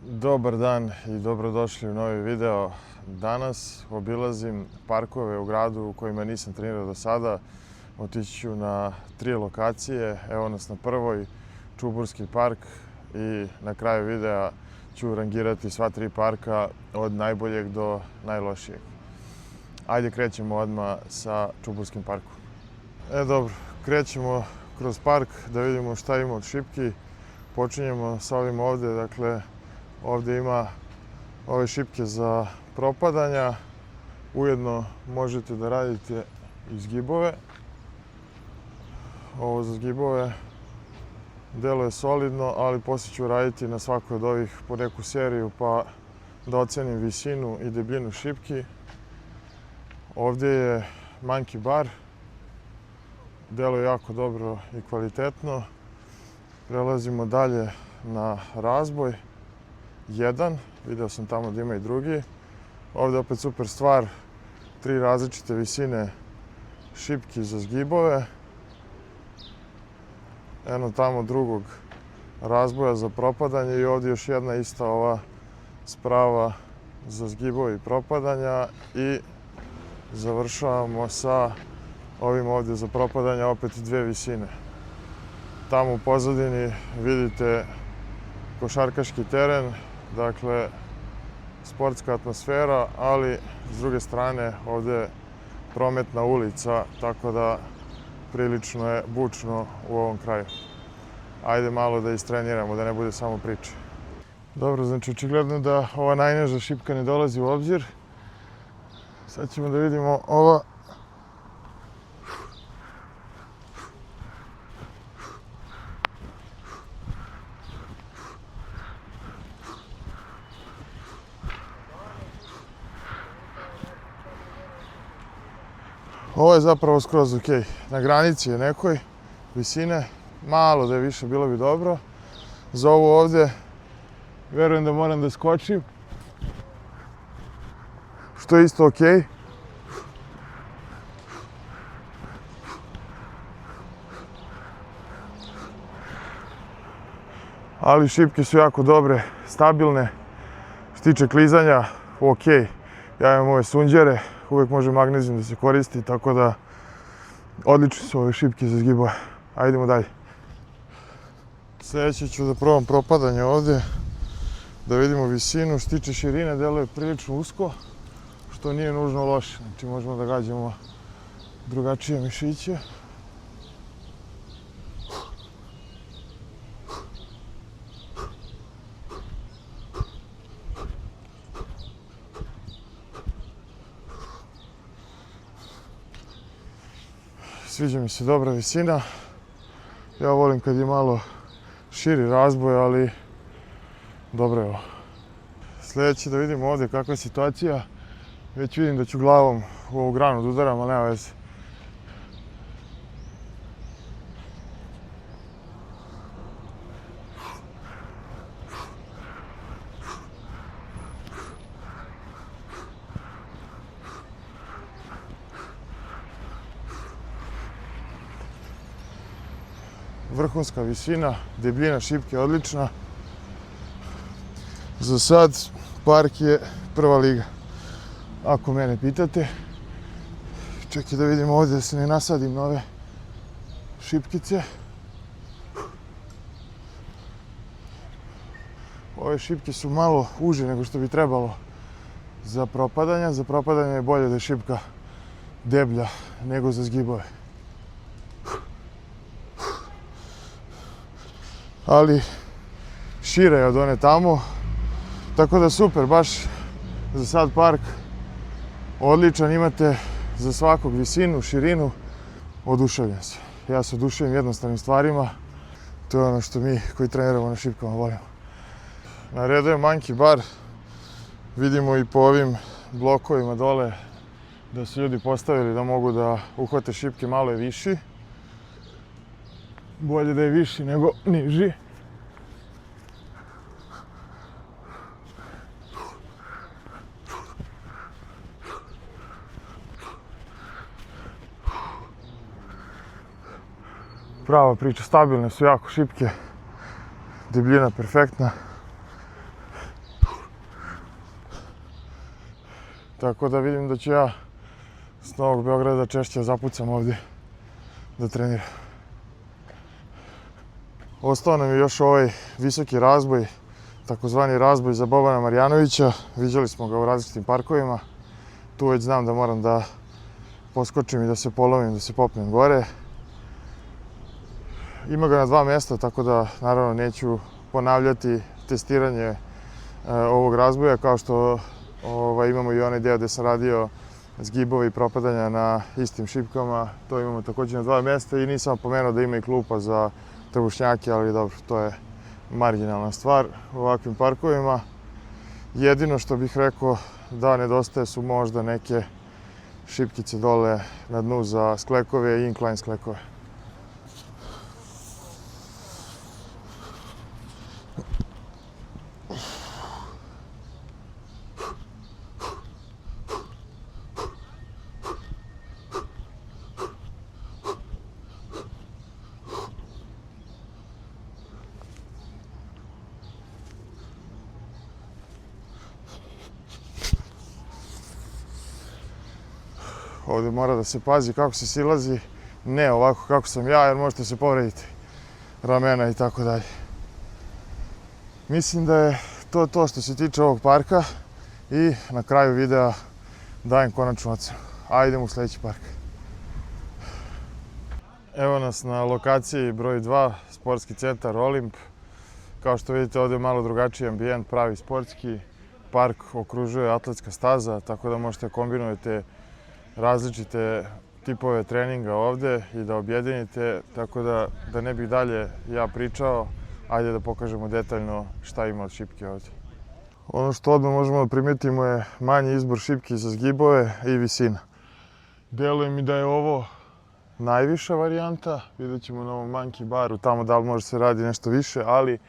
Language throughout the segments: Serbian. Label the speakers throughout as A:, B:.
A: Dobar dan i dobrodošli u novi video. Danas obilazim parkove u gradu u kojima nisam trenirao do sada. Otići ću na 3 lokacije. Evo nas na prvoj, Čuburski park, i na kraju videa ću rangirati sva 3 parka od najboljeg do najlošijeg. Ajde, krećemo odmah sa Čuburskim parkom. Dobro, krećemo kroz park da vidimo šta ima od šipki. Počinjemo sa ovim ovdje, dakle, ovdje ima ove šipke za propadanja. Ujedno možete da radite i zgibove. Ovo za zgibove deluje solidno, ali poslije ću raditi na svakoj od ovih po neku seriju pa da ocenim visinu i debljinu šipki. Ovdje je monkey bar. Deluje jako dobro i kvalitetno. Prelazimo dalje na razboj 1. Video sam tamo da ima i drugi. Ovdje opet super stvar. 3 različite visine šipki za zgibove. Eno tamo drugog razboja za propadanje i ovdje još jedna ista ova sprava za zgibove i propadanja. I završavamo sa ovim ovdje za propadanja, opet 2 visine. Tamo u pozadini vidite košarkaški teren, dakle sportska atmosfera, ali s druge strane ovdje je prometna ulica, tako da prilično je bučno u ovom kraju. Ajde malo da istreniramo, da ne bude samo priče. Dobro, znači očigledno da ova najniža šipka ne dolazi u obzir. Sad ćemo da vidimo ova. Ovo je zapravo skroz ok. Na granici je nekoj visine. Malo da je više, bilo bi dobro. Za ovo ovdje verujem da moram da skočim. Što je isto ok. Ali šipke su jako dobre, stabilne. Što tiče klizanja, ok. Ja imam ove sunđere. Uvijek može magnezijum da se koristi, tako da odlični su ove šipke za zgibove. Ajdemo dalje. Sljedeće ću da probam propadanje ovdje, da vidimo visinu. Što tiče širine, deluje prilično usko, što nije nužno loše. Znači možemo da gađamo drugačije mišiće. Sviđa mi se dobra visina. Ja volim kad je malo širi razboj, ali dobro je ovo. Sljedeće da vidimo ovdje kakva je situacija. Već vidim da ću glavom u ovu granu da udaram, ali nema veze. Vrhunska visina, debljina šipke je odlična. Za sad park je prva liga, ako mene pitate. Čekaj da vidimo ovdje da se ne nasadim na ove šipkice. Ove šipke su malo uže nego što bi trebalo za propadanja. Za propadanje je bolje da je šipka deblja nego za zgibove. Ali šire je od one tamo, tako da super, baš za sad park odličan. Imate za svakog visinu, širinu. Oduševljen se. Ja se oduševim jednostavnim stvarima, to je ono što mi koji treniramo na šipkama volimo. Na redu je monkey bar. Vidimo i po ovim blokovima dole da su ljudi postavili da mogu da uhvate šipke malo je viši. Bolje da je viši nego niži. Prava priča, stabilne su jako šipke. Debljina perfektna. Tako da vidim da ću ja s Novog Beograda češće zapucam ovdje da treniram. Ostao nam je još ovaj visoki razboj, takozvani razboj za Bobana Marjanovića. Viđali smo ga u različitim parkovima. Tu već znam da moram da poskočim i da se polovim, da se popnem gore. Ima ga na 2 mjesta, tako da naravno neću ponavljati testiranje ovog razboja, kao što imamo i onaj deo gdje sam radio zgibove i propadanja na istim šipkama. To imamo također na 2 mjesta i nisam pomenuo da ima i klupa za trbušnjake, ali dobro, to je marginalna stvar u ovakvim parkovima. Jedino što bih rekao da nedostaje su možda neke šipkice dole na dnu za sklekove i incline sklekove. Ovdje mora da se pazi kako se silazi, ne ovako kako sam ja, jer možete se povrediti ramena i tako dalje. Mislim da je to što se tiče ovog parka i na kraju videa dajem konačnu ocenu. Ajde, idemo u sljedeći park. Evo nas na lokaciji broj 2, sportski centar Olimp. Kao što vidite, ovdje je malo drugačiji ambijent, pravi sportski. Park okružuje atletska staza, tako da možete kombinujete različite tipove treninga ovdje i da objedinite, tako da ne bih dalje ja pričao, ajde da pokažemo detaljno šta ima od šipke ovdje. Ono što odmah možemo da primijetimo je manji izbor šipki za zgibove i visina. Deluje mi da je ovo najviša varijanta, vidjet ćemo na ovom monkey baru, tamo da li može se radi nešto više, ali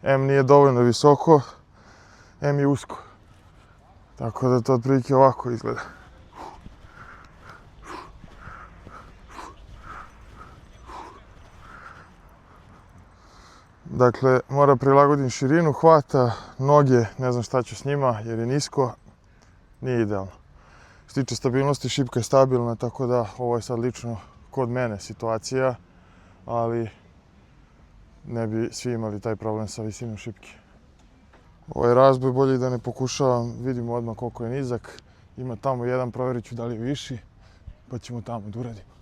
A: M nije dovoljno visoko, M je usko. Tako da to otprilike ovako izgleda. Dakle, mora prilagodim širinu hvata, noge, ne znam šta ću s njima jer je nisko, nije idealno. Što se tiče stabilnosti, šipka je stabilna, tako da ovo je sad lično kod mene situacija, ali ne bi svi imali taj problem sa visinom šipke. Ovaj razboj bolje da ne pokušavam, vidimo odmah koliko je nizak. Ima tamo jedan, provjerit ću da li je viši, pa ćemo tamo da uradimo.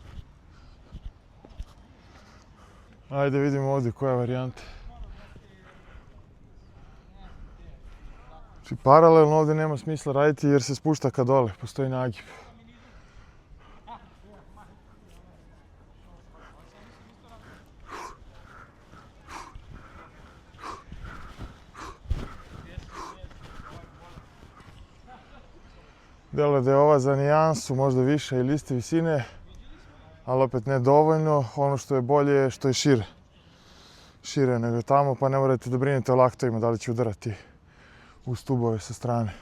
A: Ajde vidimo ovdje koja je varijanta. Znači paralelno ovdje nema smisla raditi jer se spušta ka dole, postoji nagib. Deluje da je ova za nijansu možda više ili iste visine, ali opet ne dovoljno. Ono što je bolje je što je šire. Šire nego tamo, pa ne morate da brinete o laktovima da li će udarati u stubove sa strane.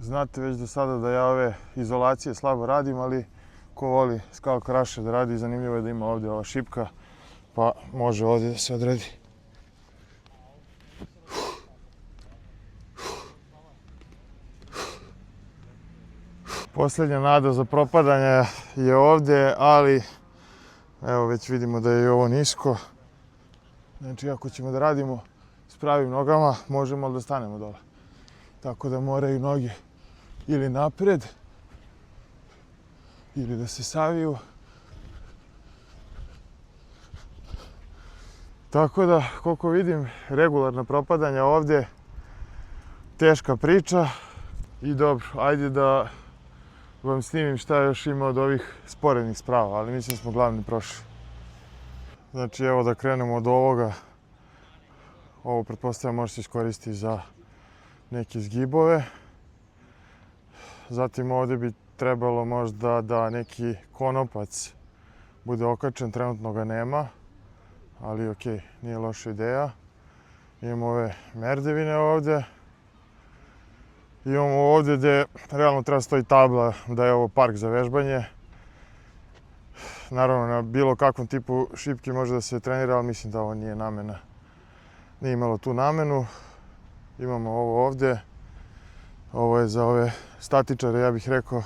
A: Znate već do sada da ja ove izolacije slabo radim, ali ko voli Skull Crusher da radi, zanimljivo je da ima ovdje ova šipka, pa može ovdje da se odredi. Posljednja nada za propadanje je ovdje, ali evo već vidimo da je i ovo nisko. Znači ako ćemo da radimo s pravim nogama, možemo da stanemo dole. Tako da moraju noge ili napred, ili da se saviju. Tako da, koliko vidim, regularna propadanja ovdje, teška priča. I dobro, ajde da vam snimim šta još ima od ovih sporednih sprava, ali mislim smo glavni prošli. Znači evo da krenemo od ovoga. Ovo pretpostavljam može se iskoristiti za neke zgibove. Zatim ovdje bi trebalo možda da neki konopac bude okačen, trenutno ga nema. Ali okej, nije loša ideja. Imamo ove merdevine ovdje. Imamo ovdje gdje realno treba stoji tabla da je ovo park za vežbanje. Naravno na bilo kakvom tipu šipki može da se trenira, ali mislim da ovo nije namena. Nije imalo tu namenu. Imamo ovo ovdje. Ovo je za ove statičare, ja bih rekao,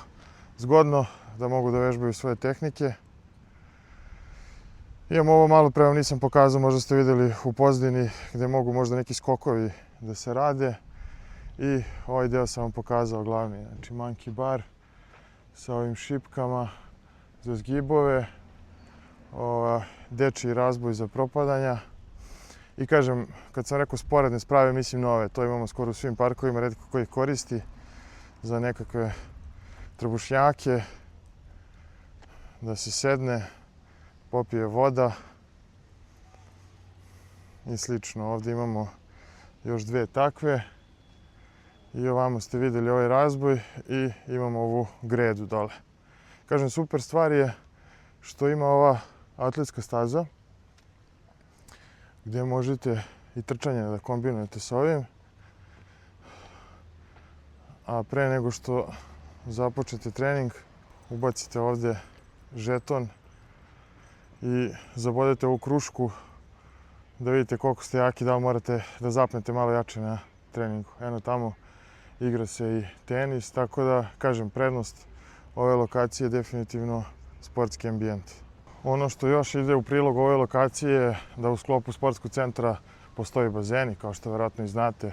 A: zgodno da mogu da vežbaju svoje tehnike. Imam ovo malo pre, vam nisam pokazao, možda ste vidjeli u pozadini gdje mogu možda neki skokovi da se rade. I ovaj deo sam vam pokazao glavni, znači monkey bar sa ovim šipkama za zgibove, dečiji razboj za propadanja. I kažem, kad sam rekao sporedne sprave, mislim nove, to imamo skoro u svim parkovima, retko koji ih koristi za nekakve trbušnjake, da se sedne, popije voda i slično. Ovdje imamo još dve takve i ovamo ste vidjeli ovaj razboj i imamo ovu gredu dole. Kažem, super stvar je što ima ova atletska staza gdje možete i trčanje da kombinujete s ovim. A pre nego što započete trening, ubacite ovdje žeton i zabodete ovu krušku da vidite koliko ste jaki, da li morate da zapnete malo jače na treningu. Eno tamo igra se i tenis, tako da, kažem, prednost ove lokacije je definitivno sportski ambijent. Ono što još ide u prilog ove lokacije je da u sklopu sportskog centra postoji bazeni, kao što vjerojatno i znate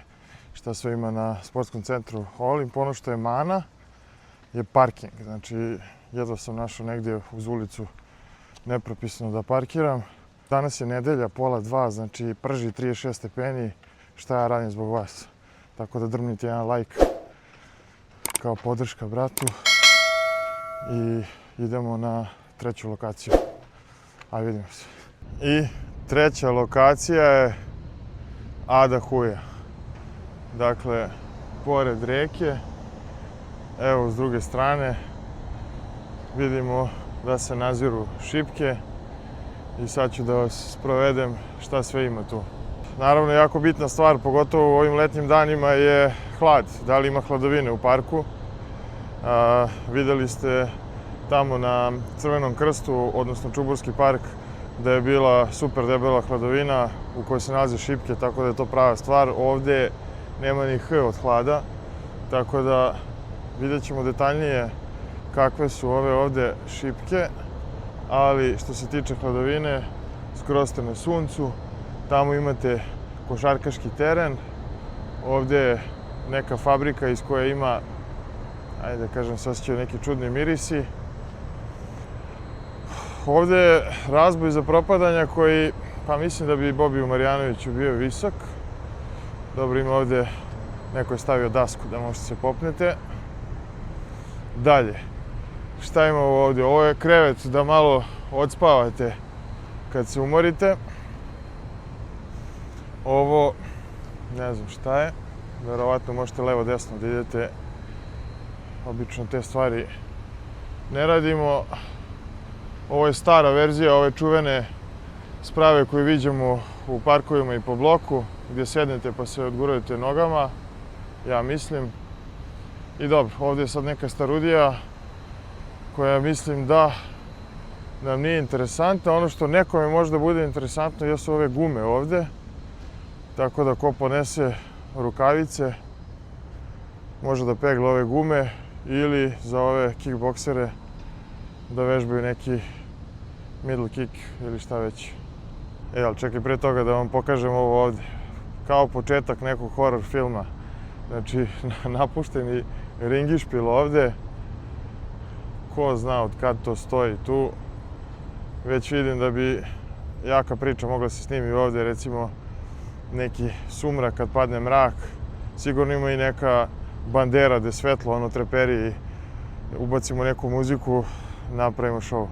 A: šta sve ima na sportskom centru Olimp. Ono što je mana je parking, znači jedva sam našao negdje uz ulicu nepropisno da parkiram. Danas je nedelja, 1:30, znači prži 36 stepeni, šta ja radim zbog vas. Tako da drmnite jedan like kao podrška bratu i idemo na treću lokaciju. Ajde, vidimo se. I treća lokacija je Ada Huja. Dakle, pored reke, evo s druge strane vidimo da se naziru šipke i sad ću da vas sprovedem šta sve ima tu. Naravno, jako bitna stvar, pogotovo u ovim letnjim danima, je hlad. Da li ima hladovine u parku? Vidjeli ste tamo na Crvenom krstu, odnosno Čuburski park, da je bila super debela hladovina u kojoj se nalaze šipke, tako da je to prava stvar. Ovdje nema ni H od hlada, tako da vidjet ćemo detaljnije kakve su ove ovdje šipke, ali što se tiče hladovine, skroz ste na suncu. Tamo imate košarkaški teren, ovdje je neka fabrika iz koje ima, ajde da kažem, se osjećaju neki čudni mirisi. Ovdje je razboj za propadanja koji, pa mislim da bi Bobiju Marjanoviću bio visok. Dobro, ima ovdje, neko je stavio dasku da možete se popnete. Dalje, šta ima ovdje? Ovo je krevet da malo odspavate kad se umorite. Ovo, ne znam šta je, verovatno možete levo-desno da idete. Obično te stvari ne radimo. Ovo je stara verzija ove čuvene sprave koju viđamo u parkovima i po bloku, gdje sednete pa se odgurujete nogama, ja mislim. I dobro, ovdje je sad neka starudija koja mislim da nam nije interesantna. Ono što nekome možda bude interesantno jesu ove gume ovdje. Tako da ko ponese rukavice može da pegla ove gume ili za ove kickboksere da vežbaju neki middle kick ili šta već. Ali čekaj, prije toga da vam pokažem ovo ovdje. Kao početak nekog horror filma. Znači, napušteni ringišpil ovdje. Ko zna od kad to stoji tu. Već vidim da bi jaka priča mogla se snimi ovdje, recimo neki sumrak kad padne mrak. Sigurno ima i neka bandera gdje svetlo ono treperi i ubacimo neku muziku, napravimo show.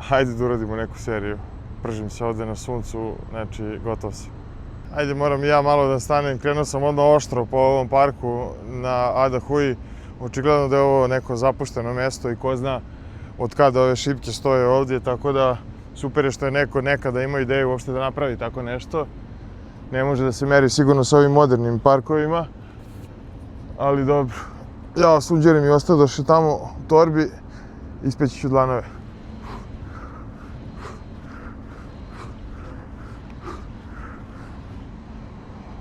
A: Hajde da uradimo neku seriju. Pržim se ovdje na suncu, znači gotov sam. Ajde, moram i ja malo da stanem, krenuo sam odmah oštro po ovom parku na Ada Huji. Očigledno da je ovo neko zapušteno mjesto i ko zna od kada ove šipke stoje ovdje, tako da super je što je neko nekada imao ideju uopšte da napravi tako nešto. Ne može da se meri sigurno s ovim modernim parkovima, ali dobro. Ja sunđerim i ostadoše tamo u torbi, ispeći ću dlanove.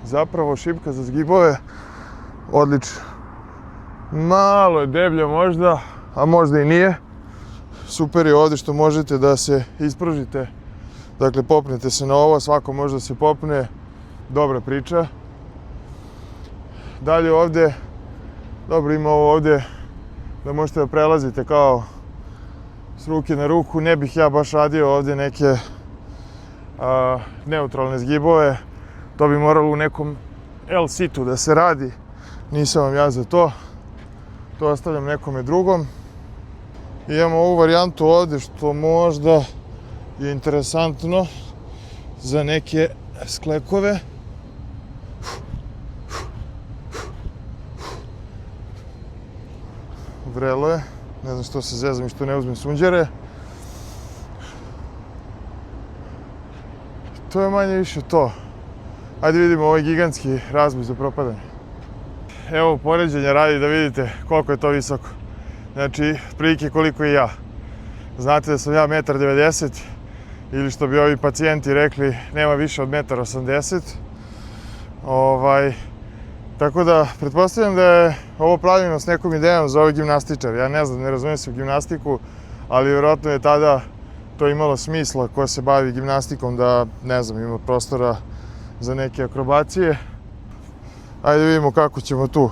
A: Zapravo šipka za zgibove, odlično. Malo je deblje možda, a možda i nije. Super je ovdje što možete da se ispružite. Dakle, popnete se na ovo, svako može da se popne. Dobra priča. Dalje ovdje, dobro ima ovo ovdje da možete da prelazite kao s ruke na ruku. Ne bih ja baš radio ovdje neke neutralne zgibove. To bi moralo u nekom L-situ da se radi. Nisam vam ja za to. To ostavljam nekome drugom. I imamo ovu varijantu ovdje što možda je interesantno za neke sklekove. Vrelo je. Ne znam što se zezam i što ne uzmem sunđere. To je manje više to. Ajde vidimo ovaj gigantski razboj za propadanje. Evo poređenja radi da vidite koliko je to visoko. Znači, prilike koliko i ja. Znate da sam ja 1,90 m ili što bi ovi pacijenti rekli, nema više od 1,80 m. Tako da, pretpostavljam da je ovo pravljeno s nekom idejom za ove gimnastičare. Ja ne znam, ne razumijem se u gimnastiku, ali vjerojatno je tada to imalo smisla ko se bavi gimnastikom da, ne znam, ima prostora za neke akrobacije. Ajde vidimo kako ćemo tu.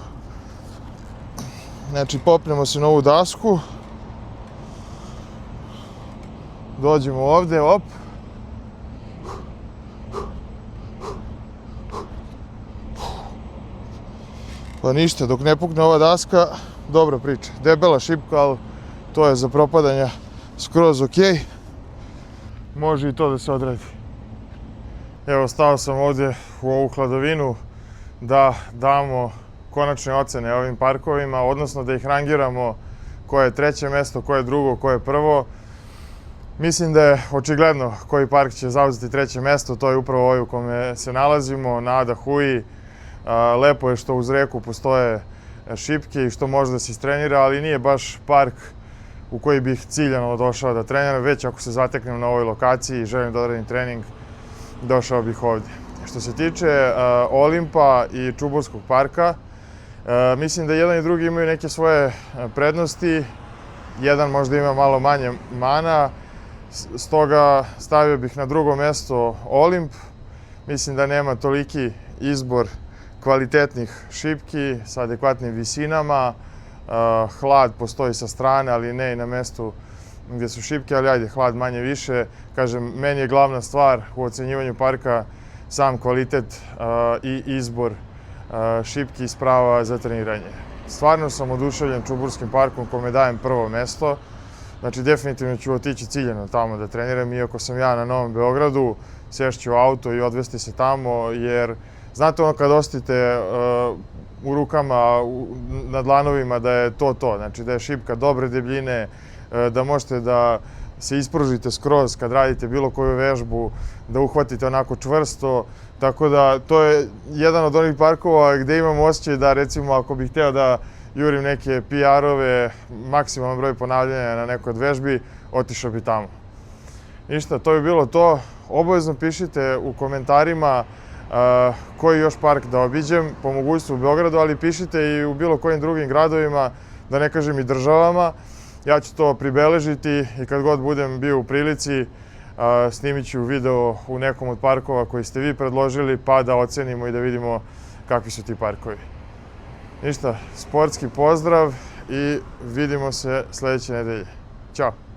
A: Znači, popnemo se na ovu dasku. Dođemo ovdje, op. Pa ništa, dok ne pukne ova daska, dobra priča. Debela šipka, ali to je za propadanja skroz ok. Može i to da se odradi. Evo, stao sam ovdje u ovu hladovinu da damo konačne ocene ovim parkovima, odnosno da ih rangiramo koje je treće mesto, koje je drugo, koje je prvo. Mislim da je očigledno koji park će zauzeti treće mesto, to je upravo ovaj u kome se nalazimo, na Ada Hui. Lepo je što uz reku postoje šipke i što može da se istrenira, ali nije baš park u koji bih ciljano došao da treniram, već ako se zateknem na ovoj lokaciji i želim da odradim trening, došao bih ovdje. Što se tiče Olimpa i Čuburskog parka, mislim da jedan i drugi imaju neke svoje prednosti. Jedan možda ima malo manje mana, stoga stavio bih na drugo mesto Olimp. Mislim da nema toliki izbor kvalitetnih šipki sa adekvatnim visinama. Hlad postoji sa strane, ali ne i na mestu gdje su šipke, ali ajde, hlad manje više. Kažem, meni je glavna stvar u ocenjivanju parka sam kvalitet i izbor šipki i sprava za treniranje. Stvarno sam oduševljen Čuburskim parkom kome dajem prvo mesto. Znači, definitivno ću otići ciljano tamo da treniram, iako sam ja na Novom Beogradu, sješću u auto i odvesti se tamo, jer znate ono kad osjetite u rukama, na dlanovima da je to. Znači da je šipka dobre debljine, da možete da se ispružite skroz kad radite bilo koju vežbu, da uhvatite onako čvrsto. Tako da to je jedan od onih parkova gdje imam osjećaj da, recimo, ako bih hteo da jurim neke PR-ove, maksimalan broj ponavljanja na nekoj od vežbi, otišao bi tamo. Ništa, to bi bilo to. Obavezno pišite u komentarima koji još park da obiđem, po mogućstvu u Beogradu, ali pišite i u bilo kojim drugim gradovima, da ne kažem i državama. Ja ću to pribeležiti i kad god budem bio u prilici, snimit ću video u nekom od parkova koji ste vi predložili, pa da ocenimo i da vidimo kakvi su ti parkovi. Ništa, sportski pozdrav i vidimo se sljedeće nedelje. Ćao!